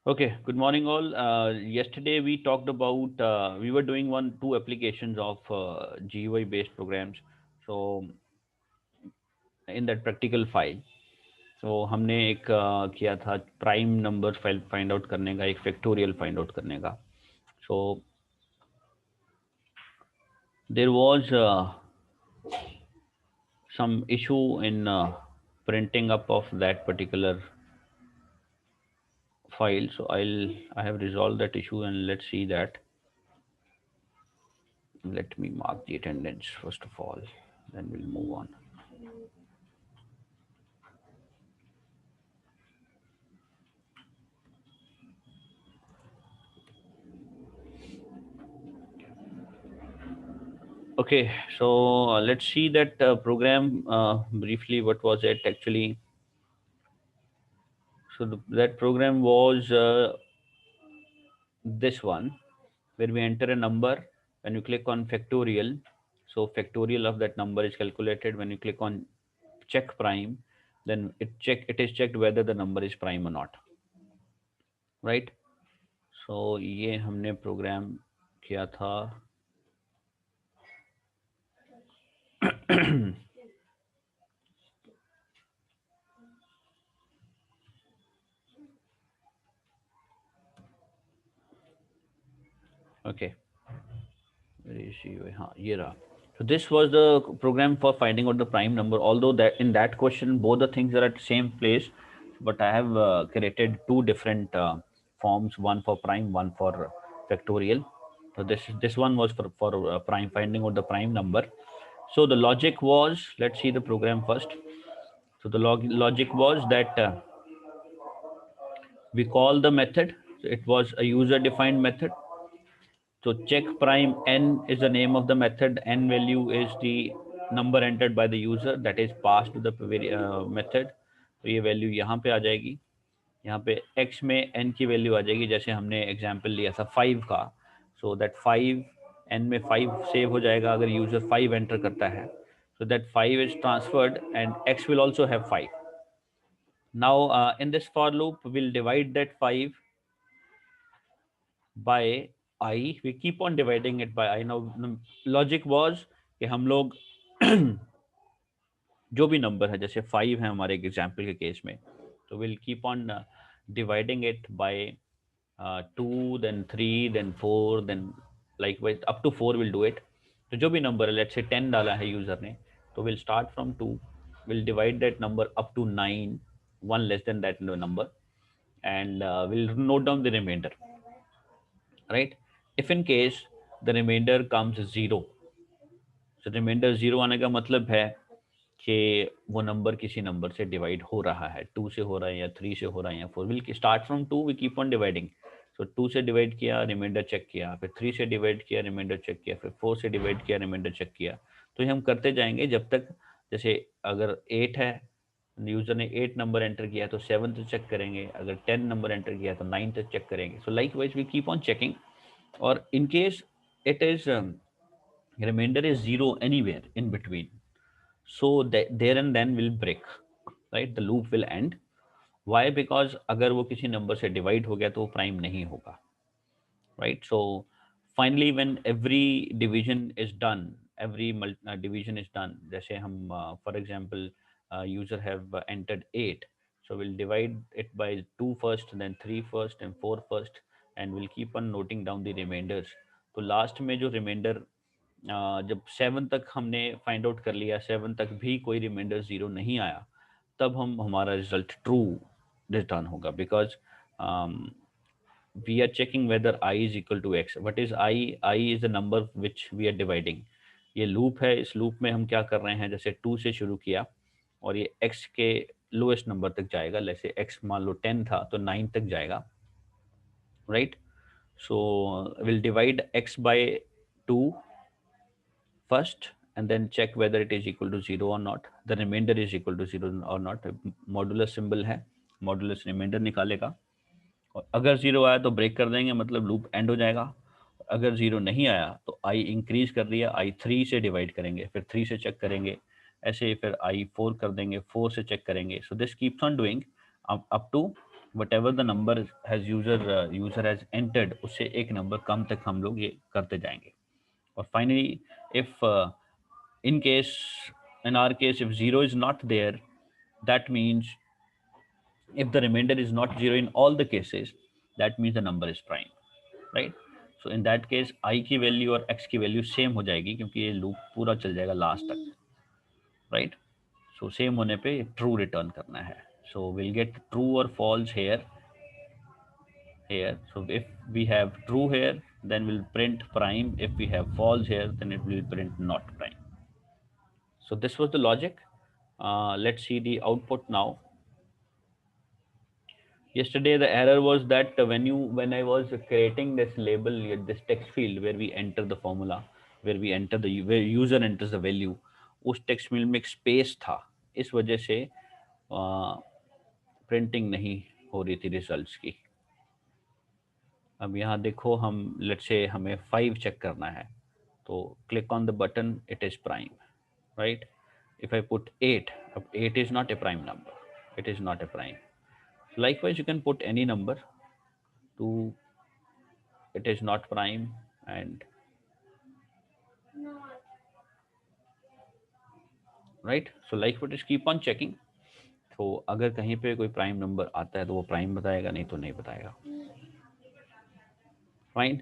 Okay, good morning all. Yesterday we talked about we were doing two applications of GUI based programs. So in that practical file, so हमने एक किया था prime number find out करने का, एक factorial find out करने का. So there was some issue in printing up of that particular file. So I have resolved that issue, and let's see that. Let me mark the attendance first of all, then we'll move on. Okay, so let's see that program briefly. What was it actually? So that program was this one, where we enter a number. When you click on factorial, so factorial of that number is calculated. When you click on check prime, then it is checked whether the number is prime or not, right? So ये हमने program किया था. Okay. हाँ ये रहा. So this was the program for finding out the prime number. Although that in that question both the things are at same place, but I have created two different forms, one for prime, one for factorial. So this one was for prime, finding out the prime number. So the logic was, let's see the program first. So the logic was that we call the method. So it was a user defined method. So check prime n is the name of the method. N value is the number entered by the user that is passed to the method. तो ये value यहाँ पे आ जाएगी. यहाँ पे x में n की value आ जाएगी. जैसे हमने एग्जांपल लिया था 5 का. सो दैट 5 n में 5 सेव हो जाएगा अगर यूजर 5 एंटर करता है. So that 5 is transferred and x will also have 5. Now in this for loop we'll divide that 5 by I. We keep on dividing it by I. Now logic was कि हम लोग जो भी number है, जैसे 5 है हमारे एग्जाम्पल के केस में, तो will keep on dividing it by 2 then 3 then 4 then likewise up to 4 will do it. तो जो भी नंबर है, लेट्स से 10 डाला है यूजर ने, तो will start from 2, will divide that number up to 9, one less than that number, and we'll note down the remainder, right? If in case the remainder comes 0, so reminder 0 आने का मतलब है कि वो नंबर किसी number से divide हो रहा है, 2 से हो रहा है या 3 से हो रहा है या 4. Will start from 2, we keep on dividing. So 2 से डिवाइड किया, रिमाइंडर चेक किया, फिर 3 से डिवाइड किया, रिमाइंडर चेक किया, फिर 4 से डिवाइड किया, रिमाइंडर चेक किया. तो ये हम करते जाएंगे जब तक, जैसे अगर 8 है, यूजर ने 8 नंबर एंटर किया तो 7 से चेक करेंगे, अगर 10 नंबर एंटर किया तो 9 से चेक करेंगे. So likewise we keep on checking. और in case it is remainder is 0 anywhere in between, so that there and then will break, right? The loop will end. Why? Because अगर वो किसी number से divide हो गया तो वो prime नहीं होगा, right? So finally when every division is done, every division is done, जैसे हम for example user have entered 8, so we'll divide it by 2 first, then 3 first and 4 first, and we'll keep on noting down the remainders. तो last में जो reminder, जब 7 तक हमने find out कर लिया, 7 तक भी कोई रिमाइंडर 0 नहीं आया, तब हम हमारा रिजल्ट ट्रू रिटर्न होगा. Because we are checking whether I is equal to x. What is I? I is the number which we are dividing. ये लूप है. इस लूप में हम क्या कर रहे हैं, जैसे 2 से शुरू किया और ये x के लोएस्ट नंबर तक जाएगा. जैसे x मान लो 10 था तो 9 तक जाएगा, right? So will divide x by 2 first and then check whether it is equal to 0 or not, the remainder is equal to 0 or not. Modulus symbol है, मॉडुलस रिमाइंडर निकालेगा, और अगर 0 आया तो ब्रेक कर देंगे, मतलब लूप एंड हो जाएगा. अगर 0 नहीं आया तो i इंक्रीज कर दिया, i 3 से डिवाइड करेंगे, फिर 3 से चेक करेंगे, ऐसे ही फिर i 4 कर देंगे, 4 से चेक करेंगे. So this keeps on doing up to whatever the number has user has entered, उससे एक नंबर कम तक हम लोग ये करते जाएंगे. और finally, if in case, in our case, if 0 is not there, that means if the remainder is not 0 in all the cases, that means the number is prime, right? So in that case, I की value और x की value same हो जाएगी, क्योंकि ये loop पूरा चल जाएगा लास्ट तक, राइट? सो सेम होने पे ट्रू रिटर्न करना है. सो विल गेट ट्रू और false here. So if we have true here, then we'll print prime. If we have false here, then it will print not prime. So this was the logic. Let's see the output now. Yesterday the error was that when I was creating this label, this text field where we enter the formula, where user enters the value, उस text field में एक space था. इस वजह से printing नहीं हो रही थी रिजल्ट्स की. अब यहाँ देखो, हम लेट्स से हमें 5 चेक करना है, तो click on the button, it is prime, right? If I put 8, अब 8 is not a prime number, it is not a prime. Likewise, you can put any number to it is not prime, and right. So likewise, just keep on checking. तो अगर कहीं पे कोई prime number आता है तो वो prime बताएगा, नहीं तो नहीं बताएगा. Fine.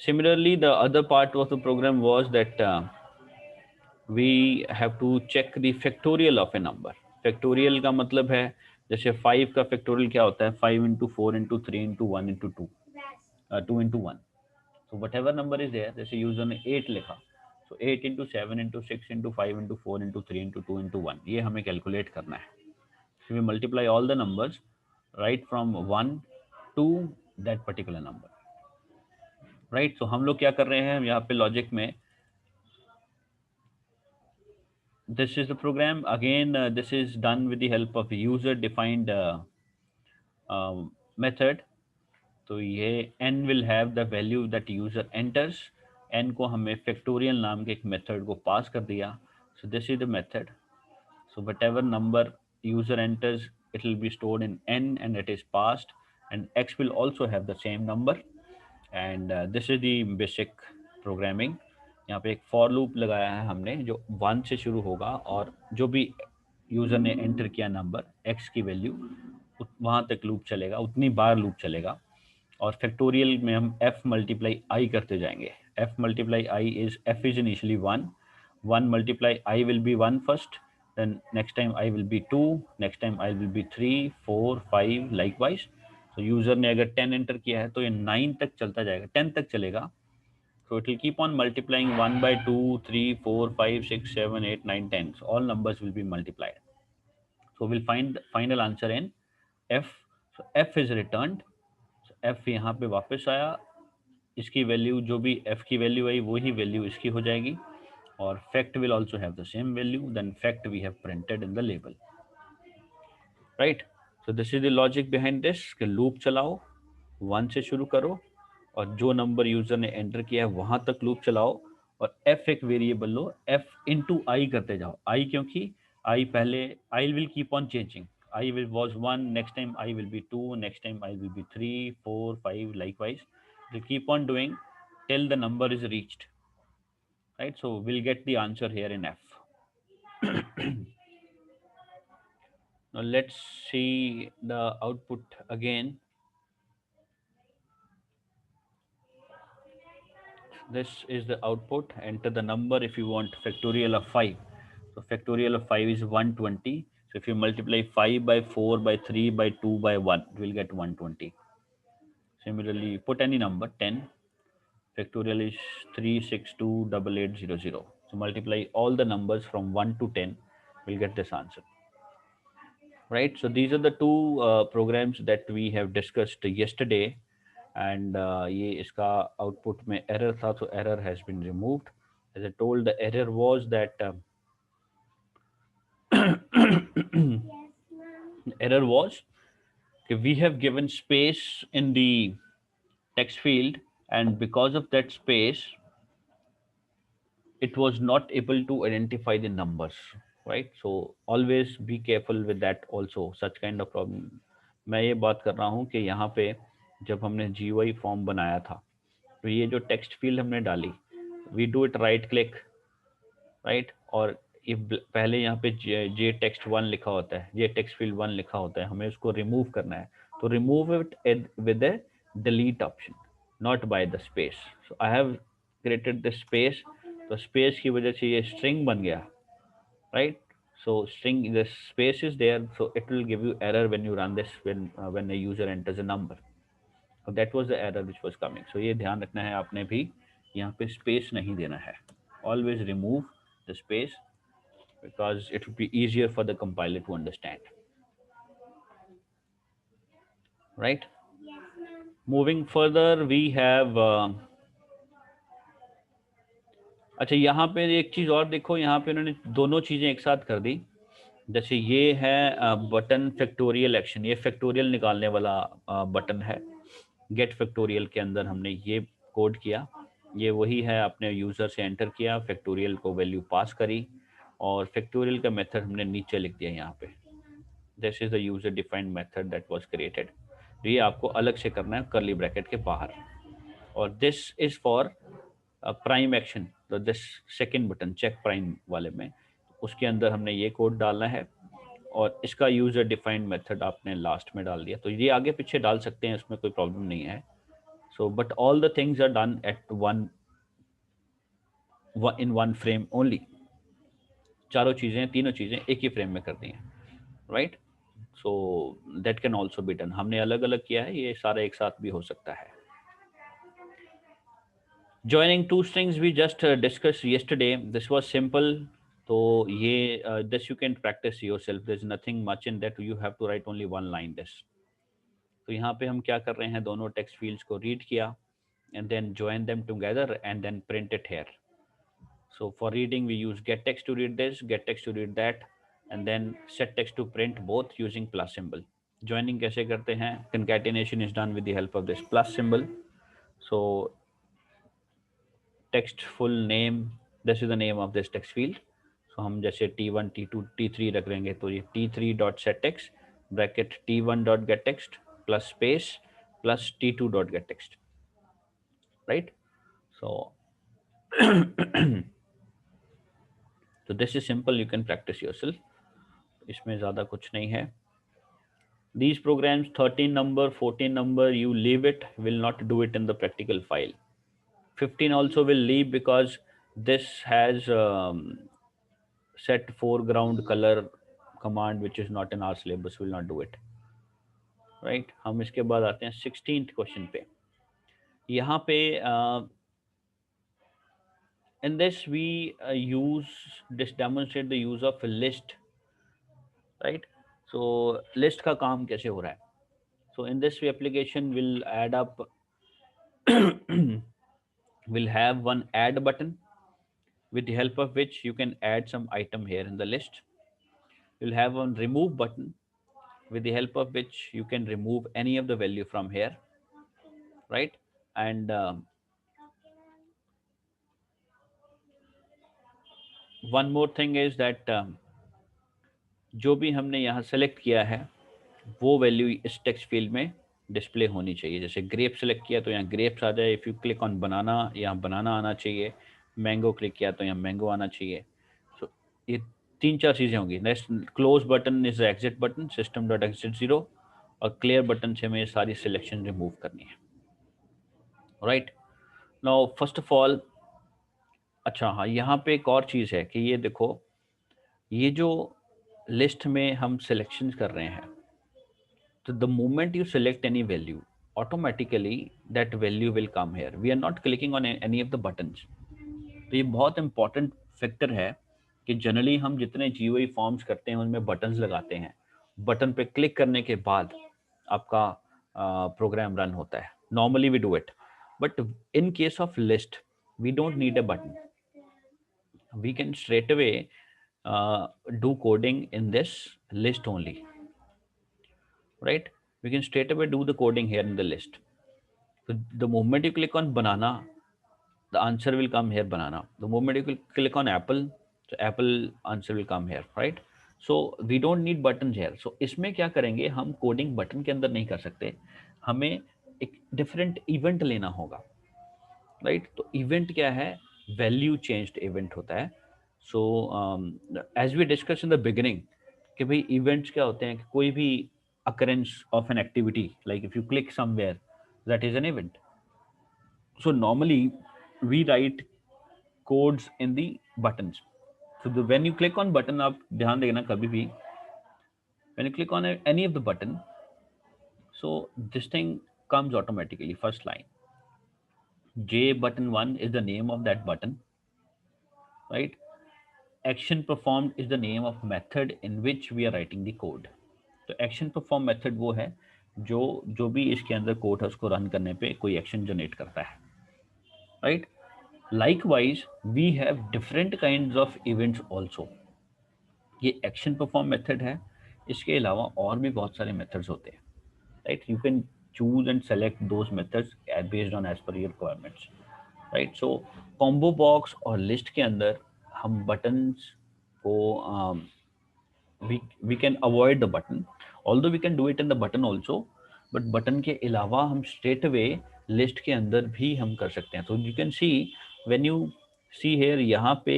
Similarly, the other part of the program was that we have to check the factorial of a number. Factorial का मतलब है, जैसे 5 का factorial क्या होता है? 5 into 4 into 3 into 1 into 2, 2 into 1. So whatever number is there, जैसे user ने 8 लिखा, so 8 into 7 into 6 into 5 into 4 into 3 into 2 into 1, ये हमें कैलकुलेट करना है. So we multiply all the numbers right from 1 to that particular number, right? So हम लोग क्या कर रहे हैं यहाँ पे लॉजिक में, this is the program again. This is done with the help of a user defined method. तो ये n will have the value that user enters. n को हमें factorial नाम के एक method को pass कर दिया. So this is the method. So whatever number user enters, it will be stored in n and it is passed, and x will also have the same number. And this is the basic programming. यहाँ पे एक for loop लगाया है हमने, जो 1 से शुरू होगा, और जो भी यूज़र ने एंटर किया नंबर x की वैल्यू, वहाँ तक लूप चलेगा, उतनी बार लूप चलेगा. और फैक्टोरियल में हम f मल्टीप्लाई i करते जाएंगे. f multiply i is f is initially 1. 1 multiply i will be 1 first, then next time I will be 2, next time I will be 3, 4, 5, likewise. तो यूजर ने अगर 10 एंटर किया है तो ये 9 तक चलता जाएगा, 10 तक चलेगा. So it will keep on multiplying 1 by 2, 3, 4, 5, 6, 7, 8, 9, 10. So all numbers will be multiplied. So we'll find the final answer in f. So f is returned. So f यहाँ पे वापस आया, इसकी वैल्यू जो भी f की वैल्यू आई वही वैल्यू इसकी हो जाएगी, और fact will also have the same value. Then fact we have printed in the label, right? So this is the logic behind this, कि loop चलाओ, 1 से शुरू करो, और जो नंबर यूजर ने एंटर किया है वहां तक लूप चलाओ, और f एक वेरिएबल लो, f इंटू आई करते जाओ. आई क्योंकि आई पहले, I will keep on changing. I will was 1, next time I will be 2, next time I will be 3, 4, 5, likewise. We'll keep on doing till the number is reached, right? So we'll get the answer here in f. Now let's see the output again. This is the output. Enter the number if you want factorial of 5. So factorial of 5 is 120. So if you multiply 5 by 4 by 3 by 2 by 1, you will get 120. Similarly, put any number, 10. Factorial is 3628800. So multiply all the numbers from 1 to 10, we'll get this answer. Right, so these are the two programs that we have discussed yesterday, and ये इसका output में error था, so error has been removed. As I told, the error was that error was we have given space in the text field, and because of that space it was not able to identify the numbers, right? So always be careful with that also. Such kind of problem मैं ये बात कर रहा हूँ कि यहाँ पे जब हमने GUI फॉर्म बनाया था, तो ये जो टेक्स्ट फील्ड हमने डाली, we do it right click, right, और ये पहले यहाँ पे जे टेक्स्ट 1 लिखा होता है, जे टेक्स्ट फील्ड 1 लिखा होता है, हमें उसको रिमूव करना है, तो remove it with the delete option, not by the space. So I have created the space, तो स्पेस की वजह से ये स्ट्रिंग बन गया, right. So string, the space is there, so it will give you error when you run this, when a user enters a number. So that was the error which was coming. So ये ध्यान रखना है आपने भी, यहाँ पे space नहीं देना है, always remove the space because it would be easier for the compiler to understand, right? Moving further, we have अच्छा, यहाँ पे एक चीज और देखो, यहाँ पे उन्होंने दोनों चीजें एक साथ कर दी। जैसे ये है बटन फैक्टोरियल एक्शन, ये फैक्टोरियल निकालने वाला बटन है। गेट फैक्टोरियल के अंदर हमने ये कोड किया, ये वही है, आपने यूज़र से एंटर किया, फैक्टोरियल को वैल्यू पास करी, और फैक्टोरियल का मेथड हमने नीचे लिख दिया यहाँ पे। This is the user defined method that was created. ये आपको अलग से करना है कर्ली ब्रैकेट के बाहर। और this is for prime action, तो this second button check prime वाले में, उसके अंदर हमने ये कोड डालना है, और इसका यूजर डिफाइंड मेथड आपने लास्ट में डाल दिया। तो ये आगे पीछे डाल सकते हैं, इसमें कोई प्रॉब्लम नहीं है। So but all the things are done at in one frame only. चारों चीजें, तीनों चीजें एक ही फ्रेम में कर दी हैं, right. So that can also be done. हमने अलग अलग किया है, ये सारा एक साथ भी हो सकता है। Joining two strings we just discussed yesterday. This was simple. तो ये this you can practice yourself. There's nothing much in that. You have to write only one line this. तो यहाँ पे हम क्या कर रहे हैं, दोनों टेक्स्ट फील्ड्स को रीड किया and then join them together and then print it here. So for reading we use get text to read this, get text to read that, and then set text to print both using plus symbol. Joining कैसे करते हैं? Concatenation is done with the help of this plus symbol. So text full name, this is the name of this text field. So हम जैसे t1 t2 t3 रख लेंगे, तो ये t3 dot set text bracket t1 dot get text plus space plus t2 dot get text, right? So so this is simple, you can practice yourself, इसमें ज़्यादा कुछ नहीं है। These programs 13 number 14 number you leave it, will not do it in the practical file. 15 also will leave because this has set foreground color command which is not in our syllabus, will not do it, right? हम इसके बाद आते हैं 16th question पे। यहाँ पे in this we demonstrate the use of a list, right? So list का काम कैसे हो रहा है? So in this application will add up will have one add button with the help of which you can add some item here in the list. You'll have one remove button with the help of which you can remove any of the value from here, right? And one more thing is that जो भी हमने यहाँ select किया है वो value इस text field में display होनी चाहिए। जैसे ग्रेप सेलेक्ट किया तो यहाँ ग्रेप्स आ जाए, इफ़ यू क्लिक ऑन बनाना यहाँ बनाना आना चाहिए, मैंगो क्लिक किया तो यहाँ मैंगो आना चाहिए। सो ये 3-4 चीज़ें होंगी। Next close button is exit button, system dot exit 0, और क्लियर बटन से हमें सारी सिलेक्शन रिमूव करनी है, right. Now first of all, अच्छा हाँ, यहाँ पे एक और चीज़ है कि ये देखो, ये जो लिस्ट में हम सिलेक्शन कर रहे हैं, so the moment you select any value, automatically that value will come here. We are not clicking on any of the buttons. तो ये बहुत इंपॉर्टेंट फैक्टर है कि जनरली हम जितने GUI फॉर्म्स करते हैं उनमें बटन्स लगाते हैं, बटन पे क्लिक करने के बाद आपका प्रोग्राम रन होता है। Normally we do it, but in case of list we don't need a button, we can straight away do coding in this list only, right? We can straight away do the coding here in the list. So the moment you click on banana, the answer will come here, banana. The moment you click on apple, the apple answer will come here, right? So we don't need button here. So इसमें क्या करेंगे, हम coding button के अंदर नहीं कर सकते, हमें एक डिफरेंट इवेंट लेना होगा, राइट। तो इवेंट क्या है, वैल्यू चेंज्ड इवेंट होता है। So as we discuss in the beginning कि भाई इवेंट्स क्या होते हैं, कि कोई भी occurrence of an activity, like if you click somewhere, that is an event. So normally we write codes in the buttons. So when you click on button, आप ध्यान देना कभी भी, when you click on any of the button, so this thing comes automatically, first line. J button 1 is the name of that button, right? Action performed is the name of method in which we are writing the code. तो action perform method वो है जो जो भी इसके अंदर code है उसको रन करने पे कोई एक्शन जनरेट करता है, right. Likewise we have different kinds of events also. ये एक्शन परफॉर्म मेथड है, इसके अलावा और भी बहुत सारे मेथड्स होते हैं, right. You can choose and select those methods based on as per your requirements, right. So combo box और लिस्ट के अंदर हम बटन्स को we can avoid the button, although we can do it in the button also, but button के अलावा हम straight away list के अंदर भी हम कर सकते हैं। तो you can see when you see here, यहाँ पे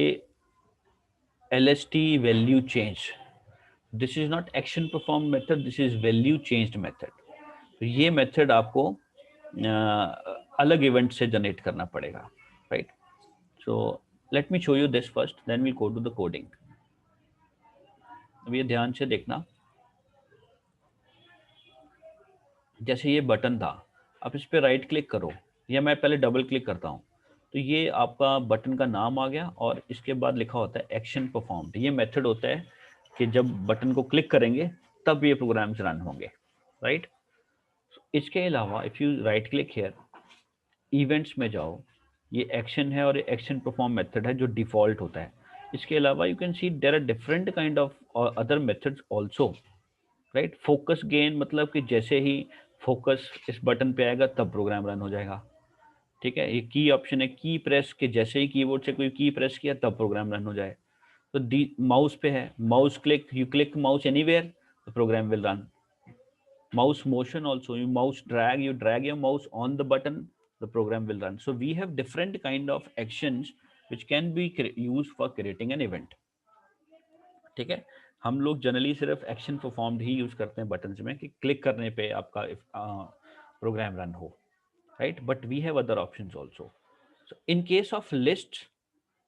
lst value change, this is not action perform method, this is value changed method। तो ये method आपको अलग event से generate करना पड़ेगा, right? So let me show you this first, then we'll go to the coding। अब ये ध्यान से देखना, जैसे ये बटन था, आप इस पर राइट क्लिक करो, या मैं पहले डबल क्लिक करता हूँ, तो ये आपका बटन का नाम आ गया और इसके बाद लिखा होता है एक्शन परफॉर्म्ड। ये मेथड होता है कि जब बटन को क्लिक करेंगे तब ये प्रोग्राम्स रन होंगे, राइट। इसके अलावा if you right click here, events में जाओ, ये एक्शन है और ये एक्शन परफॉर्म मेथड है जो डिफॉल्ट होता है। इसके अलावा you can see there are different kind of other methods also, right. Focus gain मतलब कि जैसे ही फोकस इस बटन पे आएगा तब प्रोग्राम रन हो जाएगा, ठीक है। ये की ऑप्शन है, की प्रेस के जैसे ही कीबोर्ड से कोई की प्रेस किया तब प्रोग्राम रन हो जाए। तो दी माउस पे है, mouse click, you click mouse anywhere, the program will run. Mouse motion also, you mouse drag, you drag your mouse on the button, the program will run. So we have different kind of actions which can be used for creating an event, ठीक है। हम लोग generally सिर्फ action performed ही use करते हैं buttons में कि click करने पे आपका प्रोग्राम रन हो, right. But we have other options also. So in case of list,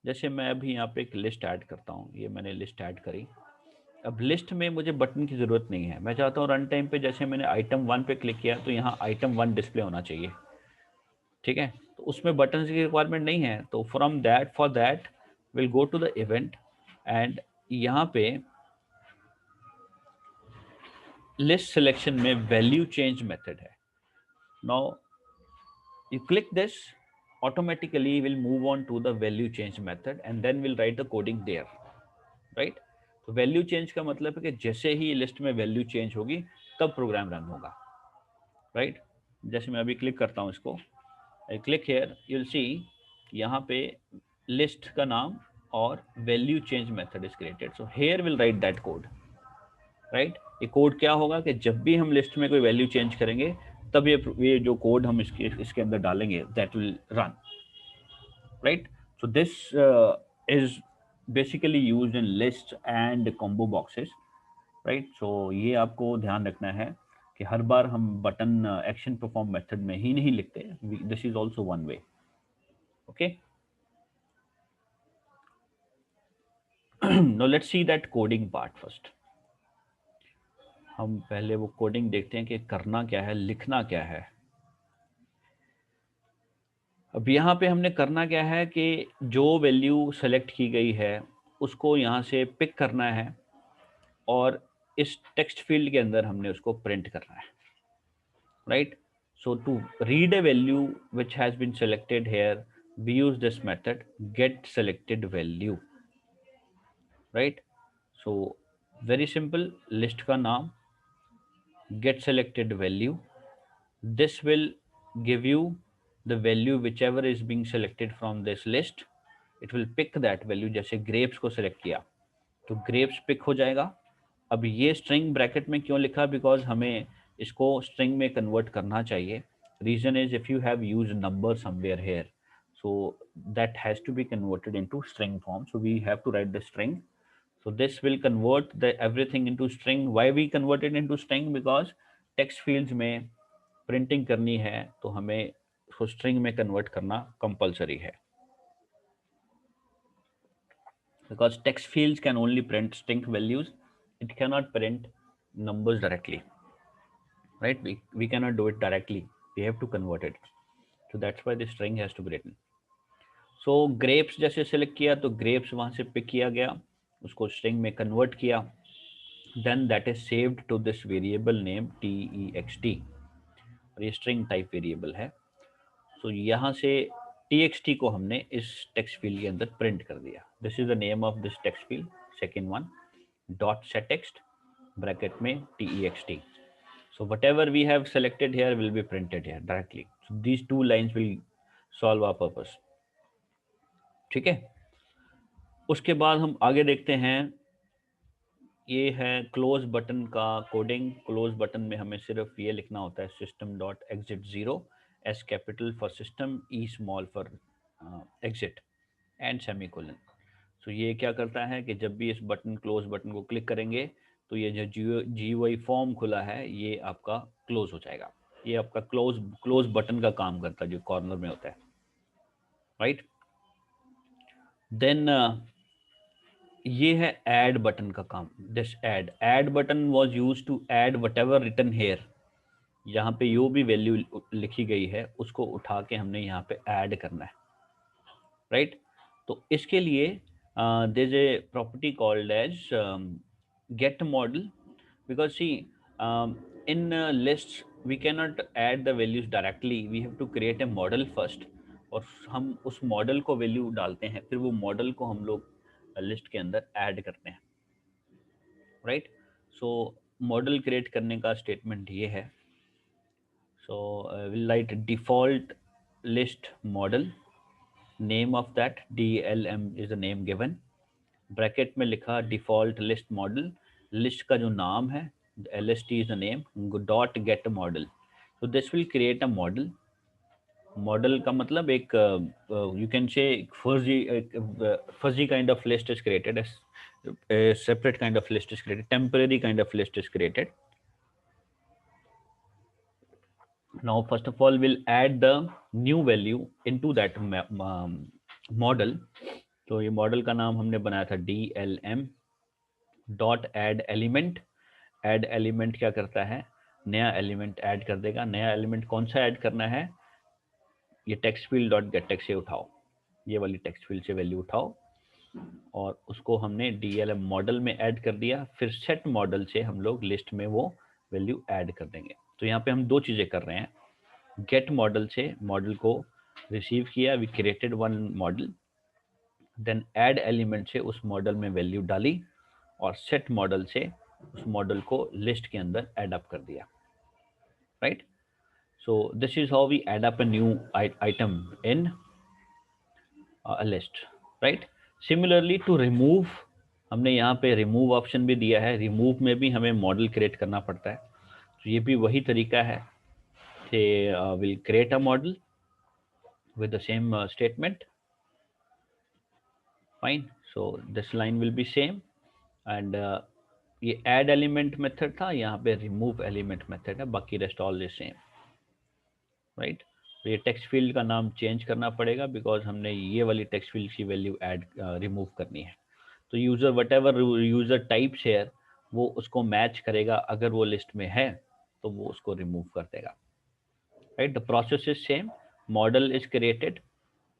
जैसे मैं अभी यहाँ पे एक लिस्ट ऐड करता हूँ, ये मैंने लिस्ट ऐड करी। अब लिस्ट में मुझे बटन की ज़रूरत नहीं है, मैं चाहता हूँ रन टाइम पे जैसे मैंने आइटम 1 पे क्लिक किया तो यहाँ आइटम 1 डिस्प्ले होना चाहिए, ठीक है। तो उसमें बटन की रिक्वायरमेंट नहीं है, तो from that, for that will go to the event and यहाँ पे लिस्ट सिलेक्शन में वैल्यू चेंज मेथड है। Now you click this, automatically will move on to the value change method and then we'll write the coding there, right। तो value change का मतलब है कि जैसे ही लिस्ट में वैल्यू चेंज होगी तब प्रोग्राम रन होगा, राइट। जैसे मैं अभी क्लिक करता हूँ इसको, I click here, you will see यहाँ पे लिस्ट का नाम और value change method is created. So here will write that code, right. ये कोड क्या होगा कि जब भी हम लिस्ट में कोई वैल्यू चेंज करेंगे तब ये जो कोड हम इसके अंदर डालेंगे that will run, right. So this is basically used in list and combo boxes, right. सो ये आपको ध्यान रखना है कि हर बार हम बटन एक्शन परफॉर्म मेथड में ही नहीं लिखते, this is also one way, okay. Now let's see that coding part first. हम पहले वो कोडिंग देखते हैं कि करना क्या है, लिखना क्या है। अब यहाँ पे हमने करना क्या है कि जो वैल्यू सेलेक्ट की गई है उसको यहाँ से पिक करना है और इस टेक्स्ट फील्ड के अंदर हमने उसको प्रिंट करना है, right. So to read a value which has been selected here, we use this method get selected value, right. So very simple, list का नाम get selected value, this will give you the value whichever is being selected from this list, it will pick that value। जैसे grapes को select किया तो grapes pick हो जाएगा, अब ये स्ट्रिंग ब्रैकेट में क्यों लिखा, बिकॉज हमें इसको स्ट्रिंग में कन्वर्ट करना चाहिए. Reason is if you have use number somewhere here, so that has to be converted into string form, so we have to write the string. So this will convert the everything into string. Why we convert it into string? Because text fields में printing करनी है तो हमें उसको string में convert करना compulsory है, because text fields can only print string values. It cannot print numbers directly, right? We cannot do it directly. We have to convert it. So that's why the string has to be written. So grapes जैसे select किया तो grapes वहाँ से pick किया गया, उसको string में convert किया, then that is saved to this variable name text, और ये string type variable है. So यहाँ से txt को हमने इस text field के अंदर print कर दिया. This is the name of this text field, second one, dot set text bracket में text. So whatever we have selected here will be printed here directly. So these two lines will solve our purpose. ठीक है. उसके बाद हम आगे देखते हैं, ये है क्लोज बटन का कोडिंग. क्लोज बटन में हमें सिर्फ ये लिखना होता है system dot exit 0, S capital for system, E small for exit and semicolon. So ये क्या करता है कि जब भी इस बटन क्लोज बटन को क्लिक करेंगे तो ये जो GUI फॉर्म खुला है ये आपका क्लोज हो जाएगा. ये आपका क्लोज बटन का काम करता है जो कॉर्नर में होता है, राइट. देन ये है ऐड बटन का काम. This add button was used to add whatever written here. यहाँ पे जो भी वैल्यू लिखी गई है उसको उठा के हमने यहाँ पे ऐड करना है, राइट. तो इसके लिए there is a property called as get model, because see in list we can not add the values directly, we have to create a model first, और हम उस मॉडल को वैल्यू डालते हैं, फिर वो मॉडल को हम लोग लिस्ट के अंदर ऐड करते हैं, राइट. सो मॉडल क्रिएट करने का स्टेटमेंट ये है. So we'll write default list model, name of that DLM is the name given, bracket में लिखा default list model, list का जो नाम है LST is the name, dot get model. So this will create a model. Model का मतलब एक you can say fuzzy kind of list is created, as a separate kind of list is created, temporary kind of list is created. Now first of all we'll add the new value into that model. तो ये model का नाम हमने बनाया था DLM dot add element. Add element क्या करता है, नया एलिमेंट ऐड कर देगा. नया एलिमेंट कौन सा ऐड करना है, ये text field dot gate text से उठाओ, ये वाली टेक्स्ट फील्ड से वैल्यू उठाओ, और उसको हमने DLM मॉडल में ऐड कर दिया. फिर सेट मॉडल से हम लोग लिस्ट में वो वैल्यू ऐड कर देंगे. तो यहाँ पे हम दो चीज़ें कर रहे हैं. गेट मॉडल से मॉडल को रिसीव किया, we created one model, then add element से उस मॉडल में वैल्यू डाली, और सेट मॉडल से उस मॉडल को लिस्ट के अंदर ऐड अप कर दिया, right. So this is how we add up a new item in a list, right. Similarly to remove, हमने यहाँ पे रिमूव ऑप्शन भी दिया है. रिमूव में भी हमें मॉडल क्रिएट करना पड़ता है, तो ये भी वही तरीका है. We'll create a model with the same statement. Fine. So this line will be same, and ये add element method था, यहाँ पे remove element method है, बाकी rest all is same, right. तो ये text field का नाम change करना पड़ेगा, because हमने ये वाली text field की value add remove करनी है. तो user whatever user types here वो उसको match करेगा, अगर वो list में है तो वो उसको remove कर देगा, right. The process is same. Model is created,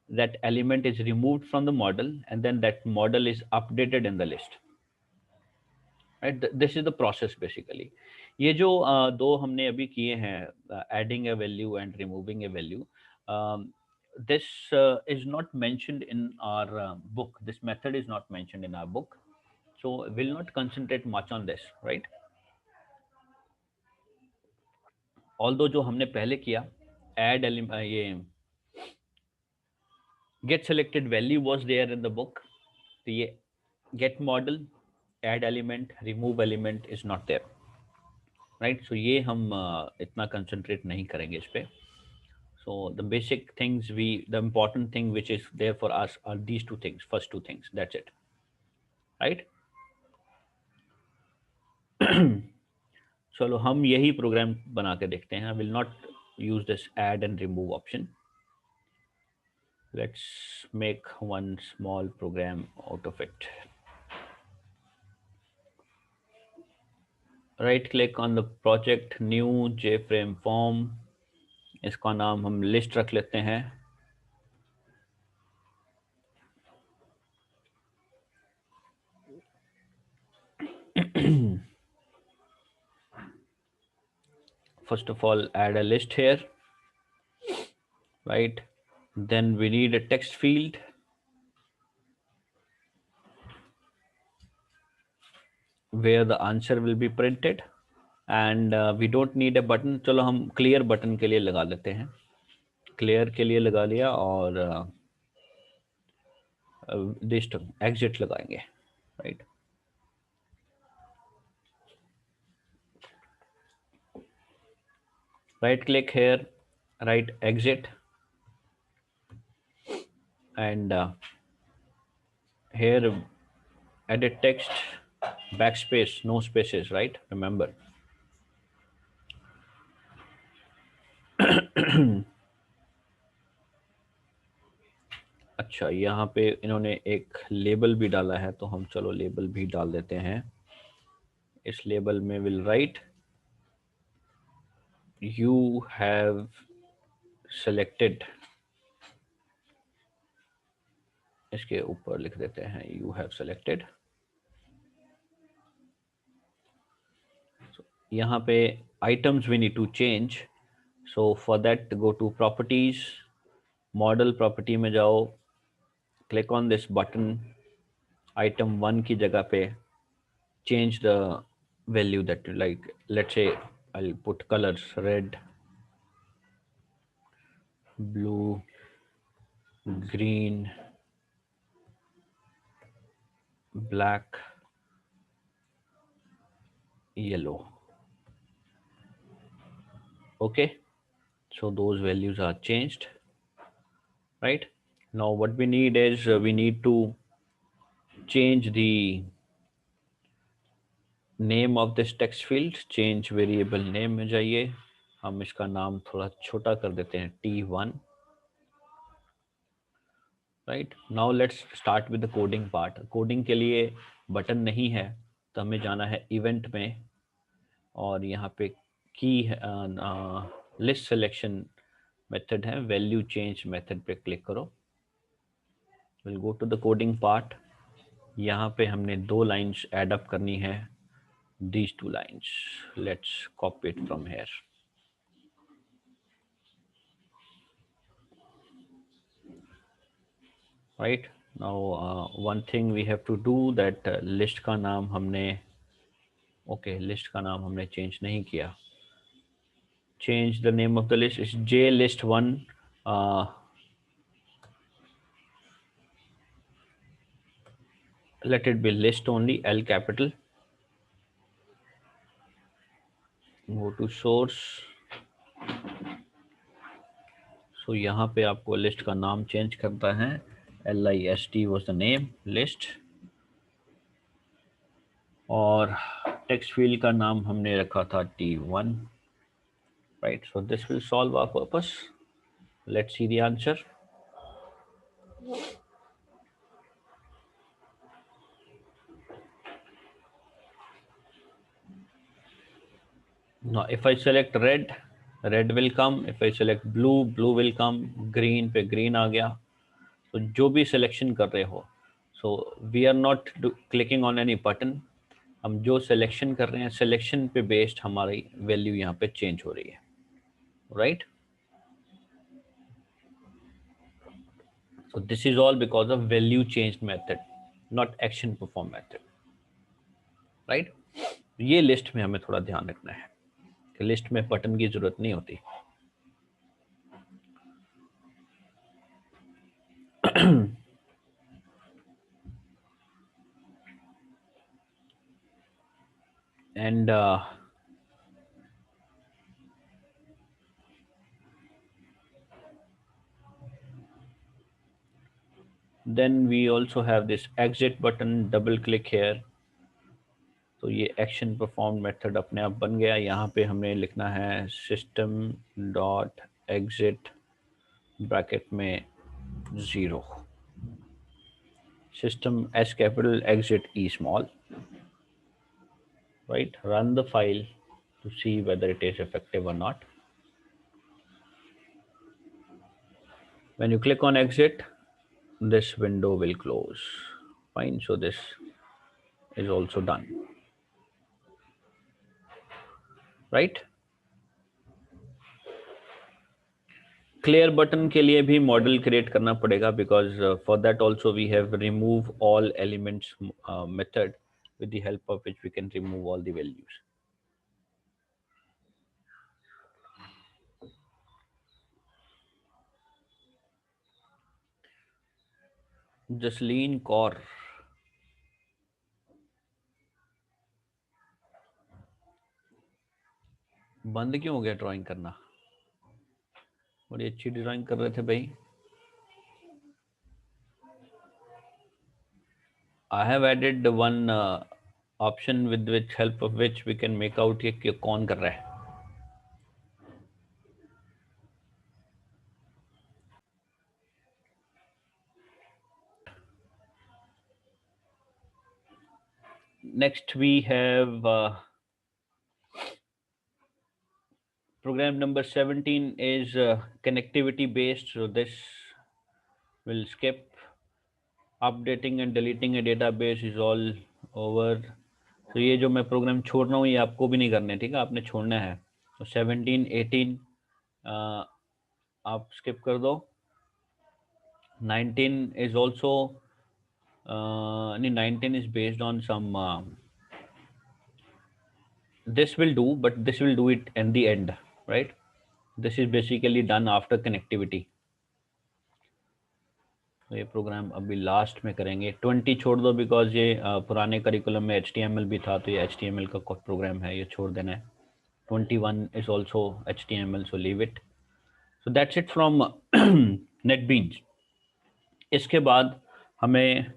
that element is removed from the model, and then that model is updated in the list, right. This is the process basically. ये जो दो हमने अभी किए हैं, adding a value and removing a value, this is not mentioned in our book. This method is not mentioned in our book, so we'll not concentrate much on this, right. Although जो हमने पहले किया, add ये get selected value was there in the book. तो ये get model, add element, remove element is not there, right? So ये हम इतना concentrate नहीं करेंगे इस पे. So the basic things the important thing which is there for us are these two things, first two things, that's it, right? चलो हम यही प्रोग्राम बना के देखते हैं. I will not use this add and remove option. Let's make one small program out of it. Right click on the project, new JFrame form. इसका नाम हम list रख लेते हैं. First of all, add a list here, right? Then we need a text field. Where the answer will be printed, and we don't need a button. चलो हम clear button के लिए लगा लेते हैं. Clear के लिए लगा लिया और this exit लगाएंगे, right? Right click here, write exit, and here edit text, backspace, no spaces, right? Remember. अच्छा, यहाँ पे इन्होंने एक लेबल भी डाला है, तो हम चलो लेबल भी डाल देते हैं. इस लेबल में will write you have selected, इसके ऊपर लिख देते हैं you have selected. So, यहाँ पे items we need to change. So for that go to properties, model property में जाओ, click on this button, item 1 की जगह पे change the value that you like. Let's say I'll put colors red, blue, green, black, yellow. Okay, so those values are changed, right? Now what we need is we need to change the name of this text field. Change variable name में जाइए, हम इसका नाम थोड़ा छोटा कर देते हैं T1. Right, now let's start with the coding part. Coding के लिए बटन नहीं है, तो हमें जाना है इवेंट में, और यहाँ पे की लिस्ट सिलेक्शन मेथड है, वैल्यू चेंज मेथड पे क्लिक करो. Will go to the coding part. यहाँ पे हमने 2 लाइन्स ऐड अप करनी है, these 2 lines. Let's copy it from here. Right, now one thing we have to do that list का नाम हमने list का नाम हमने change नहीं किया. Change the name of the list is JList1. Let it be list only, L capital. Go to source. So यहाँ पे आपको लिस्ट का नाम चेंज करता है. LIST was the name, list. और टेक्स्ट फील्ड का नाम हमने रखा था T1. Right, so this will solve our purpose. Let's see the answer. Now if I select red, red will come. If I select blue, blue will come. Green पे green आ गया. So जो भी selection कर रहे हो, so we are not clicking on any button. हम जो selection कर रहे हैं, selection पे based हमारी value यहाँ पे change हो रही है, right? So this is all because of value changed method, not action perform method, right? ये list में हमें थोड़ा ध्यान रखना है कि list में button की जरूरत नहीं होती. and then we also have this exit button. Double click here, तो ये एक्शन परफॉर्म मेथड अपने आप बन गया। यहाँ पे हमें लिखना है सिस्टम डॉट एग्जिट ब्रैकेट में 0, system S capital exit E small, right? Run the file to see whether it is effective or not. When you click on exit, this window will close. Fine, so this is also done, right? Clear button के लिए भी model create करना पड़ेगा, because for that also we have remove all elements method, with the help of which we can remove all the values. Jasleen Kaur, बंद क्यों हो गया drawing करना? बड़ी अच्छी ड्राइंग कर रहे थे भाई। I have added one option with which help of which we can make out कि कौन कर रहा है। Next we have program number 17 is connectivity based, so this will skip. Updating and deleting a database is all over. तो ये जो मैं programme छोड़ रहा हूँ ये आपको भी नहीं करने, ठीक है? आपने छोड़ना है। तो 17, 18 आप स्किप कर दो। 19 is also 19 is based on some this will do, but this will do it in the end, right? This is basically done after connectivity. तो ये प्रोग्राम अभी लास्ट में करेंगे। 20 छोड़ दो, बिकॉज ये पुराने करिकुलम में HTML भी था, तो ये HTML का प्रोग्राम है, ये छोड़ देना है। 21 is also HTML, so leave it. So that's it from NetBeans. इसके बाद हमें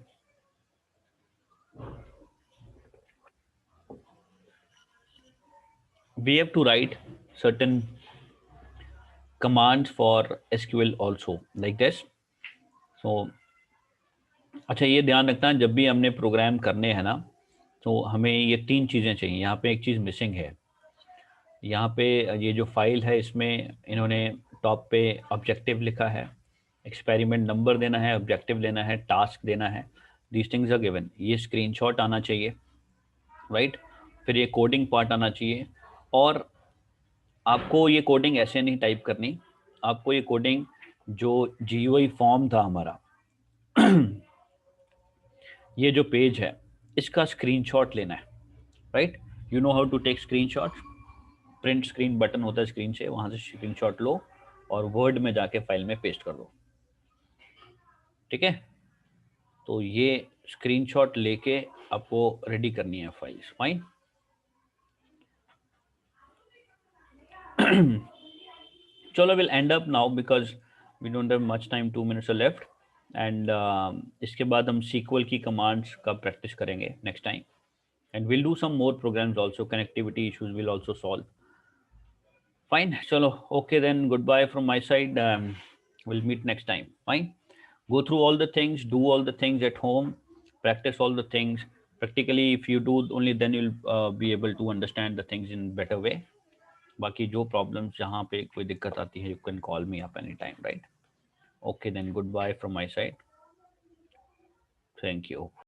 we have to write certain commands for SQL also, like this. So अच्छा, ये ध्यान रखना जब भी हमने प्रोग्राम करने हैं ना, तो हमें ये 3 चीज़ें चाहिए। यहाँ पे एक चीज़ मिसिंग है। यहाँ पे ये जो फाइल है इसमें इन्होंने टॉप पे ऑब्जेक्टिव लिखा है, एक्सपेरिमेंट नंबर देना है, ऑब्जेक्टिव लेना है, टास्क देना है, दीज थिंग्स आर गिवन। ये स्क्रीनशॉट आना चाहिए, राइट? फिर ये कोडिंग पार्ट आना चाहिए। और आपको ये कोडिंग ऐसे नहीं टाइप करनी, आपको ये कोडिंग जो GUI फॉर्म था हमारा ये जो पेज है इसका स्क्रीनशॉट लेना है, right? You know how to take screenshot. Print screen button होता है स्क्रीन से, वहां से स्क्रीनशॉट लो और वर्ड में जाके फाइल में पेस्ट कर दो, ठीक है? तो ये स्क्रीनशॉट लेके आपको रेडी करनी है फाइल्स। फाइन, चलो will end up now because we don't have much time, 2 minutes are left, and इसके बाद हम SQL की कमांड्स का प्रैक्टिस करेंगे next time, and we'll do some more programs also. Connectivity issues will also solve. Fine, chalo, okay then, goodbye from my side. We'll meet next time. Fine, go through all the things, do all the things at home, practice all the things practically. If you do only, then you'll be able to understand the things in better way. Baki jo problems jahan pe koi dikkat aati hai, you can call me up anytime, right? Okay then, goodbye from my side. Thank you.